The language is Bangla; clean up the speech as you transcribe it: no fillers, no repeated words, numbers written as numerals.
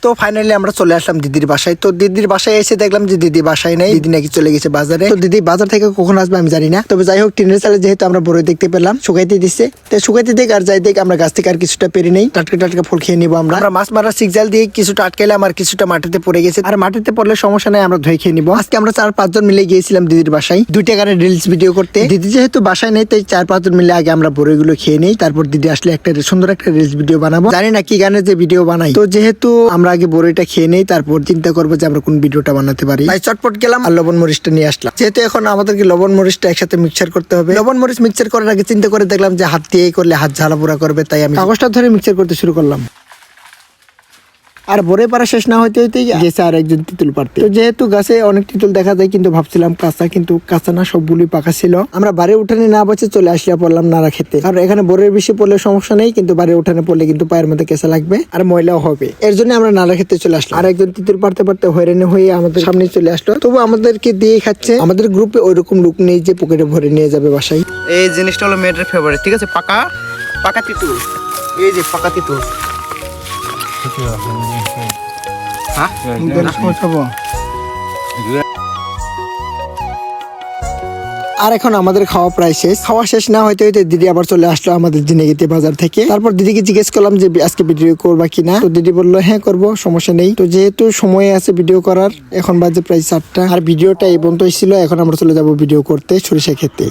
তো ফাইনালি আমরা চলে আসলাম দিদির বাসায়। তো দিদির বাসায় এসে দেখলাম যে দিদি বাসায় নেই, দিদি নাকি চলে গেছে বাজারে। তো দিদি বাজার থেকে কখন আসবে আমি জানি না, তবে যাই হোক টিনের চালে যেহেতু আমরা বড় দেখতে পেলাম শুকাইতে দিচ্ছে, তো শুকাইতে দেখ আর যাই দেখ আমরা গাছ থেকে আর কিছুটা পেরে নেই, টাটকা টাটকা ফল খেয়ে নিবো। আমরা মাছ মারার সিগজাল দিয়ে কিছুটা আটকাইলাম আর কিছুটা মাটিতে পড়ে গেছে, আর মাটিতে পড়লে সমস্যা নাই, আমরা ধুয়ে খেয়ে নিবো। আজকে আমরা 4-5 জন মিলে গিয়েছিলাম দিদির বাসায় 2 টাকার রিলস ভিডিও করতে। দিদি যেহেতু বাসায় নেই তাই 4-5 জন মিলে আগে আমরা বড়গুলো খেয়ে নেই, তারপর দিদি আসলে একটা সুন্দর একটা রিলস ভিডিও বানাবো। জানি না কি গানের যে ভিডিও বানাই, তো যেহেতু আমরা আগে বড়ইটা খেয়ে নেই, তারপর চিন্তা করবো যে আমরা কোন ভিডিওটা বানাতে পারি। তাই চটপট গেলাম আর লবণ মরিচটা নিয়ে আসলাম। যেহেতু এখন আমাদেরকে লবণ মরিচটা একসাথে মিক্সচার করতে হবে। লবণ মরিচ মিক্সচার করার আগে চিন্তা করে দেখলাম যে হাত দিয়ে করলে হাত ঝালা পোড়া করবে, তাই আমি কাগজটা ধরে মিক্সচার করতে শুরু করলাম। আর বড়ে পারা শেষ না হইতে হইতেই গেছে আর একজন তিতুল পারতে। তো যেহেতু গাছে অনেক তিতুল দেখা যায়, কিন্তু ভাবছিলাম কাঁচা, কিন্তু কাঁচা না, সবগুলি পাকা ছিল। আমরা বাড়ি উঠানে না বসে চলে আসলে পড়লাম নাড়া খেতে, কারণ এখানে বড়ের বেশি পড়লে সমস্যা নেই, কিন্তু বাড়ি উঠানে পড়লে কিন্তু পায়ের মধ্যে কেঁচা লাগবে আর ময়লাও হবে। এর জন্য আমরা নাড়া খেতে চলে আসলাম। আর একজন তিতুল পারতে পারতে হয়রানি হয়ে আমাদের সামনে চলে আসলো, তবু আমাদেরকে দিয়ে খাচ্ছে। আমাদের গ্রুপে ওইরকম লোক নেই যে পকেটে ভরে নিয়ে যাবে বাসায়। এই জিনিসটা হলো মেয়েদের ফেভারিট, ঠিক আছে? পাকা পাকা তিতুল, এই যে পাকা তিতুল। আর এখন আমাদের খাওয়া প্রায় শেষ। খাওয়া শেষ না হইতে হইতে দিদি আবার চলে আসলো আমাদের জিনেগিতে বাজার থেকে। তারপর দিদিকে জিজ্ঞেস করলাম যে আজকে ভিডিও করবা কিনা, তো দিদি বললো হ্যাঁ করবো, সমস্যা নেই। তো যেহেতু সময় আছে ভিডিও করার, এখন বাজে প্রায় 4টা, আর ভিডিওটা এই পর্যন্তই ছিল। এখন আমরা চলে যাবো ভিডিও করতে সরিষা খেতে।